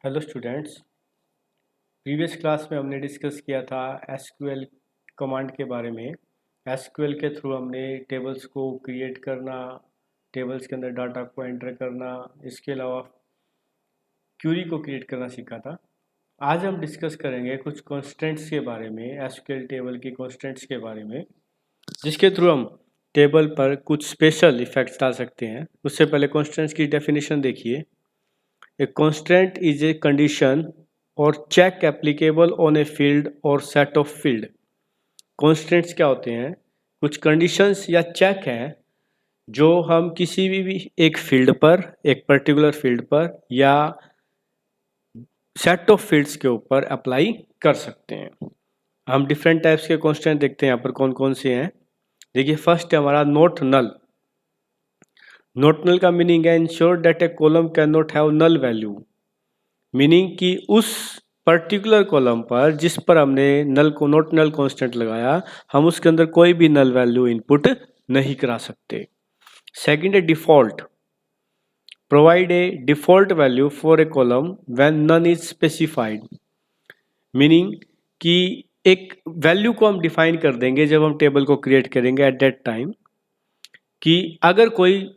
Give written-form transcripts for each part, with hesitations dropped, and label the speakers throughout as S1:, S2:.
S1: Hello students. Previous class में हमने discuss किया था एसक्यूएल कमांड के बारे में। एसक्यूएल के थ्रू हमने टेबल्स को क्रिएट करना, टेबल्स के अंदर डाटा को एंटर करना, इसके अलावा क्यूरी को क्रिएट करना सीखा था। आज हम डिस्कस करेंगे कुछ कॉन्स्टेंट्स के बारे में, एसक्यूएल टेबल की कॉन्स्टेंट्स के बारे में, जिसके थ्रू हम टेबल पर कुछ स्पेशल इफेक्ट्स डाल सकते हैं। उससे पहले कॉन्स्टेंट्स की डेफिनेशन देखिए। A constant is a condition or check applicable on a field or set of field. Constants क्या होते हैं? कुछ conditions या check हैं जो हम किसी भी एक field पर, एक particular field पर या set of fields के ऊपर apply कर सकते हैं। हम different types के constant देखते हैं यहाँ पर कौन कौन से हैं। देखिए फर्स्ट है हमारा नॉट नल। नॉट नल का मीनिंग है ensure that a column can not have null value, meaning कि उस पर्टिकुलर कॉलम पर जिस पर हमने नल को नॉट नल कांस्टेंट लगाया, हम उसके अंदर कोई भी नल वैल्यू इनपुट नहीं करा सकते। सेकंड है default. Provide a default value for a column when none is specified, meaning कि एक वैल्यू को हम डिफाइन कर देंगे जब हम टेबल को क्रिएट करेंगे एट दैट टाइम, कि अगर कोई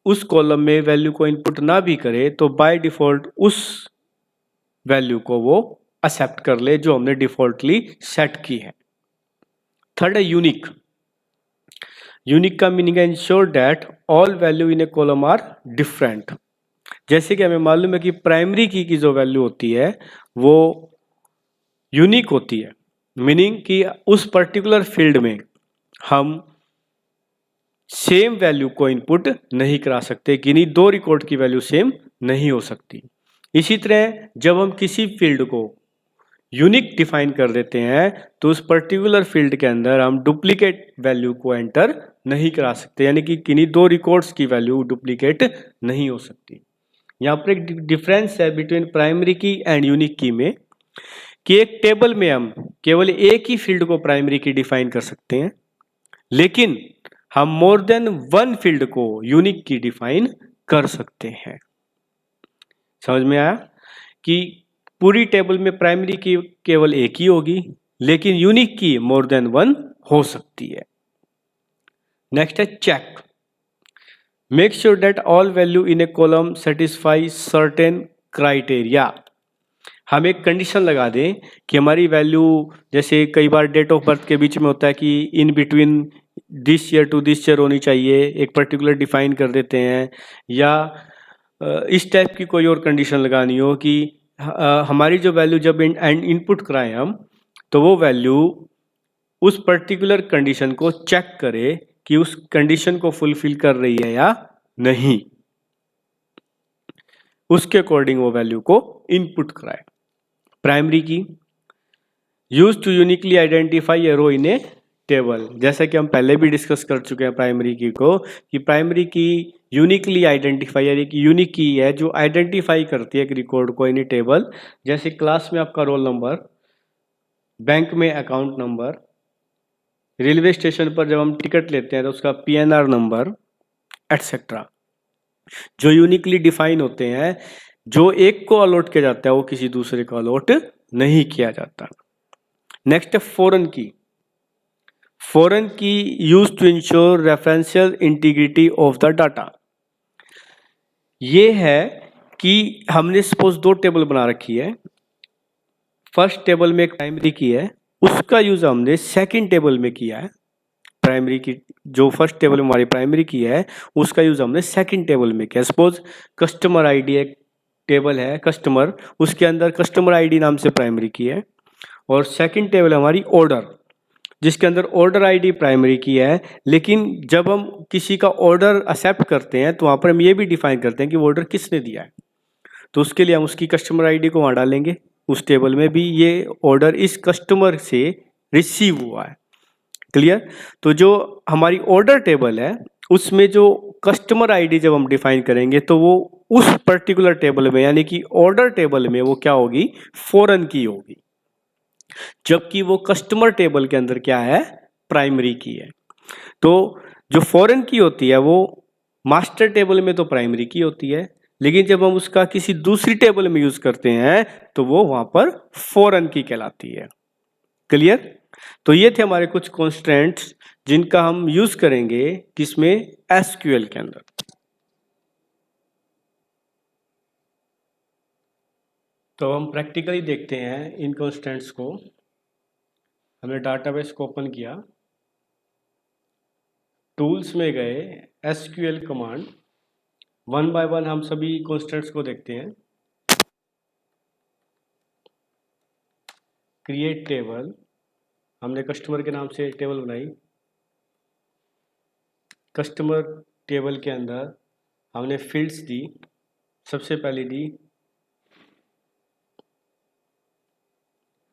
S1: उस कॉलम में वैल्यू को इनपुट ना भी करे तो बाय डिफॉल्ट उस वैल्यू को वो एक्सेप्ट कर ले जो हमने डिफॉल्टली सेट की है। थर्ड है यूनिक। यूनिक का मीनिंग है ensure that all value in a column are different. जैसे कि हमें मालूम है कि प्राइमरी की जो वैल्यू होती है वो यूनिक होती है, मीनिंग कि उस पर्टिकुलर फील्ड में हम सेम वैल्यू को इनपुट नहीं करा सकते, किन्हीं दो रिकॉर्ड की वैल्यू सेम नहीं हो सकती। इसी तरह जब हम किसी फील्ड को यूनिक डिफाइन कर देते हैं तो उस पर्टिकुलर फील्ड के अंदर हम डुप्लीकेट वैल्यू को एंटर नहीं करा सकते, यानी कि किन्हीं दो रिकॉर्ड्स की वैल्यू डुप्लीकेट नहीं हो सकती। यहाँ पर एक डिफरेंस है बिटवीन प्राइमरी की एंड यूनिक की में, कि एक टेबल में हम केवल एक ही फील्ड को प्राइमरी की डिफाइन कर सकते हैं, लेकिन हम मोर देन वन फील्ड को यूनिक की डिफाइन कर सकते हैं। समझ में आया कि पूरी टेबल में प्राइमरी की केवल एक ही होगी, लेकिन यूनिक की मोर देन वन हो सकती है। नेक्स्ट है check. Make sure that all value in a column satisfy certain criteria. हम एक कंडीशन लगा दें कि हमारी वैल्यू, जैसे कई बार डेट ऑफ बर्थ के बीच में होता है कि in between this year to this year होनी चाहिए, एक पर्टिकुलर डिफाइन कर देते हैं, या इस टाइप की कोई और कंडीशन लगानी हो कि हमारी जो वैल्यू जब इनपुट कराएं हम, तो वो वैल्यू उस पर्टिकुलर कंडीशन को चेक करे कि उस कंडीशन को फुलफिल कर रही है या नहीं, उसके अकॉर्डिंग वो वैल्यू को इनपुट कराए। Primary key use to uniquely identify a row in a table. जैसा कि हम पहले भी डिस्कस कर चुके हैं प्राइमरी की को, कि प्राइमरी की यूनिकली आइडेंटिफाई, यानी कि यूनिक की है जो आइडेंटिफाई करती है एक रिकॉर्ड को इन ए टेबल। जैसे क्लास में आपका रोल नंबर, बैंक में अकाउंट नंबर, रेलवे स्टेशन पर जब हम टिकट लेते हैं तो उसका PNR नंबर एटसेट्रा, जो यूनिकली डिफाइन होते हैं, जो एक को अलॉट किया जाता है वो किसी दूसरे को अलॉट नहीं किया जाता। नेक्स्ट है foreign key. Foreign key use to ensure referential integrity of the data. ये है कि हमने सपोज दो टेबल बना रखी है, फर्स्ट टेबल में एक प्राइमरी की है, उसका यूज हमने सेकंड टेबल में किया है। प्राइमरी की जो फर्स्ट टेबल में हमारी प्राइमरी की है उसका यूज हमने सेकंड टेबल में किया। सपोज कस्टमर आईडी एक टेबल है कस्टमर, उसके अंदर कस्टमर आईडी नाम से प्राइमरी की है, और सेकंड टेबल हमारी ऑर्डर, जिसके अंदर ऑर्डर आईडी प्राइमरी की है। लेकिन जब हम किसी का ऑर्डर एक्सेप्ट करते हैं तो वहाँ पर हम ये भी डिफाइन करते हैं कि ऑर्डर किसने दिया है, तो उसके लिए हम उसकी कस्टमर आईडी को वहाँ डालेंगे उस टेबल में भी, ये ऑर्डर इस कस्टमर से रिसीव हुआ है। क्लियर? तो जो हमारी ऑर्डर टेबल है उसमें जो कस्टमर आईडी जब हम डिफाइन करेंगे तो वो उस पर्टिकुलर टेबल में, यानी कि ऑर्डर टेबल में, वो क्या होगी, फॉरेन की होगी, जबकि वो कस्टमर टेबल के अंदर क्या है, प्राइमरी की है। तो जो फॉरेन की होती है वो मास्टर टेबल में तो प्राइमरी की होती है, लेकिन जब हम उसका किसी दूसरी टेबल में यूज करते हैं तो वो वहां पर फॉरेन की कहलाती है। क्लियर? तो ये थे हमारे कुछ कॉन्स्टेंट्स जिनका हम यूज करेंगे किसमें, एसक्यूएल के अंदर। तो हम प्रैक्टिकली देखते हैं इन कॉन्स्टेंट्स को। हमने डाटाबेस को ओपन किया, टूल्स में गए, SQL command, one by one हम सभी कॉन्स्टेंट्स को देखते हैं। क्रिएट टेबल, हमने कस्टमर के नाम से टेबल बनाई। कस्टमर टेबल के अंदर हमने फील्ड्स दी। सबसे पहले दी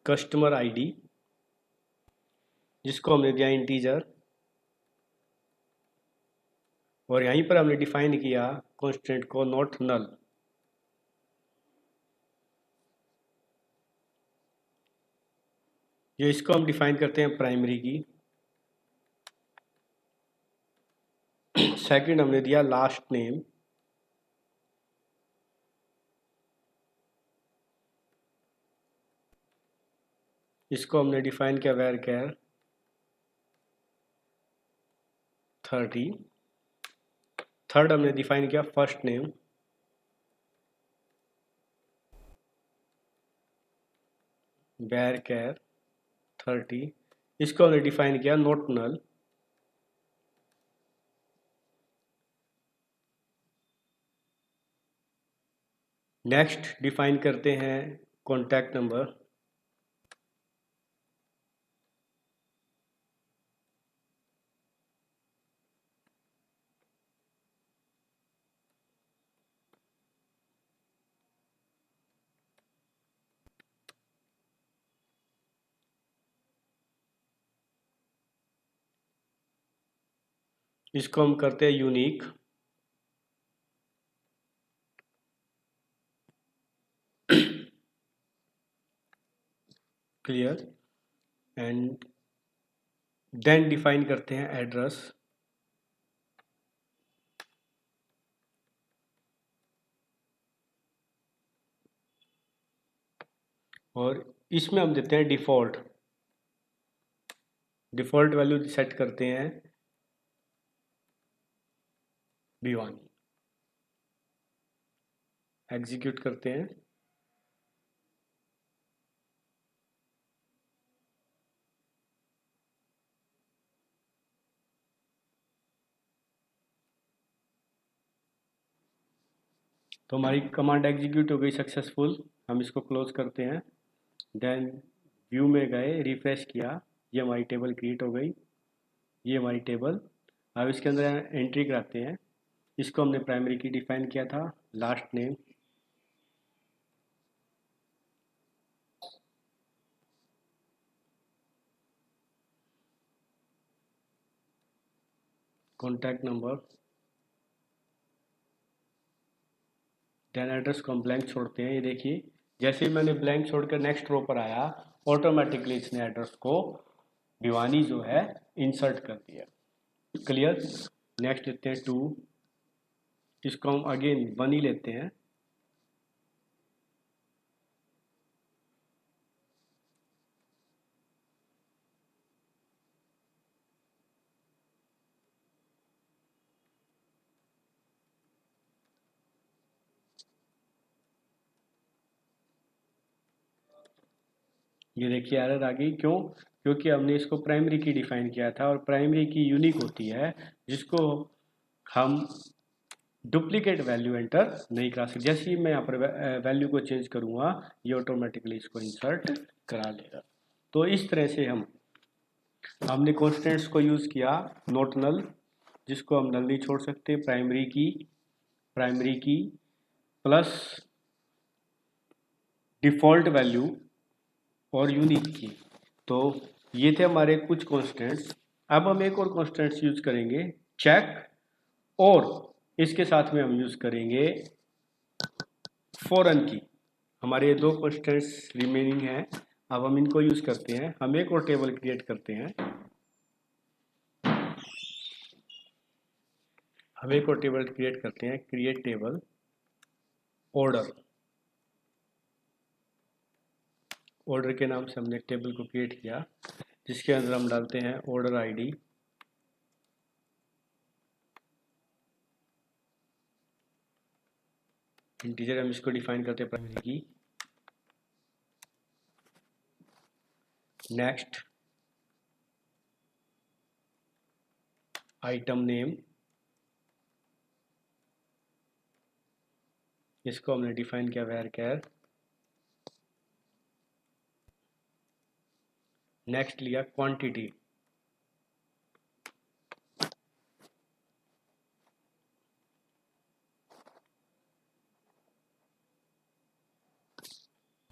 S1: कस्टमर आईडी, जिसको हमने दिया इंटीजर, और यहीं पर हमने डिफाइन किया कांस्टेंट को नॉट नल। ये इसको हम डिफाइन करते हैं प्राइमरी की। सेकंड हमने दिया लास्ट नेम, इसको हमने डिफाइन किया वेर कैर 30। थर्ड हमने डिफाइन किया फर्स्ट नेम, वेर कैर 30, इसको हमने डिफाइन किया नॉट नल। नेक्स्ट डिफाइन करते हैं कॉन्टैक्ट नंबर, इसको हम करते हैं unique. Clear? And then define करते हैं एड्रेस, और इसमें हम देते हैं डिफ़ॉल्ट। डिफ़ॉल्ट वैल्यू सेट करते हैं भिवानी। एग्जीक्यूट करते हैं। तो हमारी कमांड एग्जीक्यूट हो गई सक्सेसफुल। हम इसको क्लोज करते हैं। देन व्यू में गए, रिफ्रेश किया, ये हमारी टेबल क्रिएट हो गई। ये हमारी टेबल। अब इसके अंदर एंट्री कराते हैं। इसको हमने प्राइमरी की डिफाइन किया था, last name, contact number, then address को हम ब्लैंक छोड़ते हैं। ये देखिए, जैसे ही मैंने ब्लैंक छोड़कर नेक्स्ट रो पर आया, ऑटोमेटिकली इसने एड्रेस को भिवानी जो है इंसर्ट कर दिया। क्लियर? नेक्स्ट लेते हैं 2, इसको हम अगेन 1 ही लेते हैं। ये देखिए एरर आ गई, क्यों? क्योंकि हमने इसको प्राइमरी की डिफाइन किया था, और प्राइमरी की यूनिक होती है, जिसको हम डुप्लीकेट वैल्यू एंटर नहीं करा सकते। जैसे ही मैं यहाँ पर वैल्यू को चेंज करूँगा, ये ऑटोमेटिकली इसको इंसर्ट करा लेगा। तो इस तरह से हमने कॉन्स्टेंट्स को यूज़ किया नॉट नल, जिसको हम नल नहीं छोड़ सकते, प्राइमरी की प्लस डिफ़ॉल्ट वैल्यू और यूनिक की। तो ये थे हमारे कुछ कॉन्स्टेंट्स। अब हम एक और कॉन्स्टेंट्स यूज करेंगे, चेक, और इसके साथ में हम यूज करेंगे फॉरेन की। हमारे ये 2 कॉन्स्टेंट्स रिमेनिंग हैं। अब हम इनको यूज करते हैं। हम एक और टेबल क्रिएट करते हैं। क्रिएट टेबल, ऑर्डर, ऑर्डर के नाम से हमने एक टेबल को क्रिएट किया जिसके अंदर हम डालते हैं ऑर्डर आईडी, इंटीजर हम इसको डिफाइन करते हैं प्राइमरी की। नेक्स्ट आइटम नेम, इसको हमने डिफाइन किया varchar। नेक्स्ट लिया क्वांटिटी,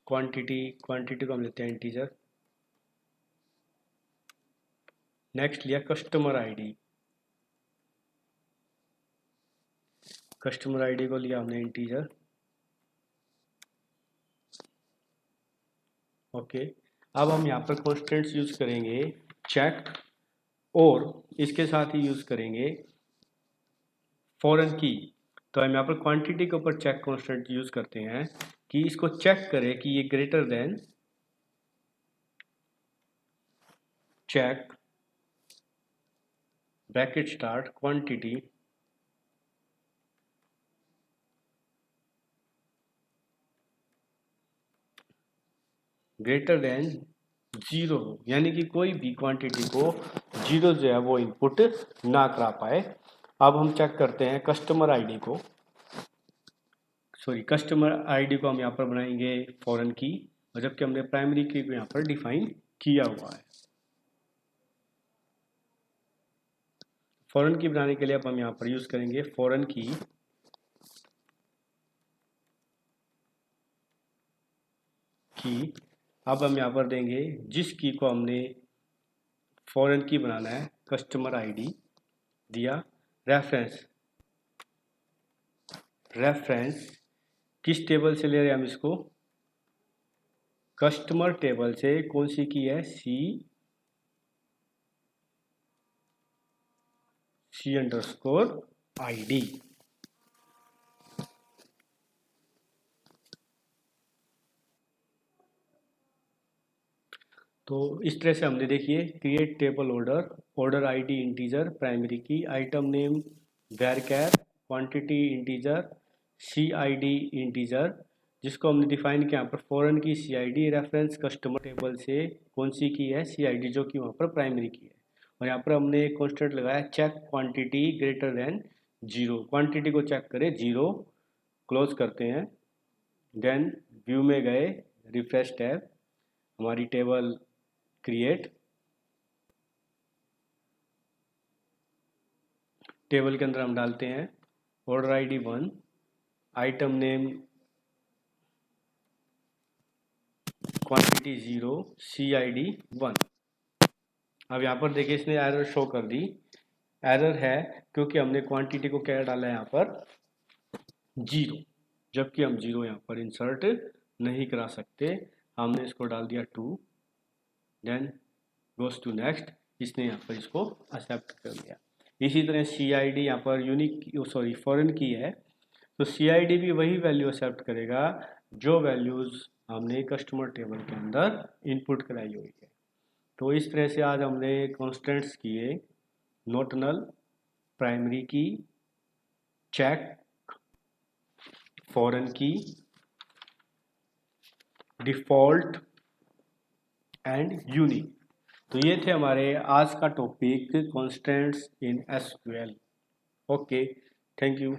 S1: क्वांटिटी को हम लेते हैं इंटीजर। नेक्स्ट लिया कस्टमर आईडी, कस्टमर आईडी को लिया हमने इंटीजर। ओके, अब हम यहाँ पर कॉन्स्टेंट्स यूज करेंगे चेक, और इसके साथ ही यूज करेंगे फॉरेन की। तो हम यहाँ पर क्वांटिटी के ऊपर चेक कॉन्स्टेंट यूज करते हैं कि इसको चेक करे कि ये greater than check bracket start quantity greater than 0, यानी कि कोई भी क्वांटिटी को 0 जो है वो इनपुट ना करा पाए। अब हम चेक करते हैं कस्टमर आईडी को, कस्टमर आईडी को हम यहाँ पर बनाएंगे फॉरेन की, और जबकि हमने प्राइमरी की को यहाँ पर डिफाइन किया हुआ है। फॉरेन की बनाने के लिए अब हम यहाँ पर यूज करेंगे फॉरेन की अब हम यहाँ पर देंगे जिस की को हमने फॉरेन की बनाना है, कस्टमर आईडी दिया। रेफरेंस किस टेबल से ले रहे हैं हम इसको, कस्टमर टेबल से। कौन सी की है, C_ID। तो इस तरह से हमने देखिए create table order ID integer, primary key, item name varchar, quantity integer, CID integer, जिसको हमने डिफाइन किया यहाँ पर फॉरेन की CID, रेफरेंस कस्टमर टेबल से कौन सी की है, CID, जो कि वहाँ पर प्राइमरी की है। और यहाँ पर हमने एक कॉन्स्टेंट लगाया check quantity greater than 0, quantity को चेक करें 0, क्लोज करते हैं। देन व्यू में गए, रिफ्रेश टैब, हमारी टेबल क्रिएट, टेबल के अंदर हम डालते हैं order ID 1, item name quantity 0, CID 1। अब यहाँ पर देखिए इसने एरर शो कर दी, एरर है क्योंकि हमने क्वांटिटी को क्या डाला है यहाँ पर 0, जबकि हम 0 यहाँ पर इंसर्ट नहीं करा सकते। हमने इसको डाल दिया 2, देन गोस टू नेक्स्ट, इसने यहाँ पर इसको एक्सेप्ट कर लिया। इसी तरह CID यहाँ पर फॉरेन की है, तो CID भी वही वैल्यू एक्सेप्ट करेगा जो वैल्यूज हमने कस्टमर टेबल के अंदर इनपुट कराई हुई है। तो इस तरह से आज हमने कॉन्स्टेंट्स किए नॉट नल, प्राइमरी की, चेक, फॉरेन की, डिफॉल्ट एंड यूनिक। तो ये थे हमारे आज का topic constants in SQL। Okay, thank you.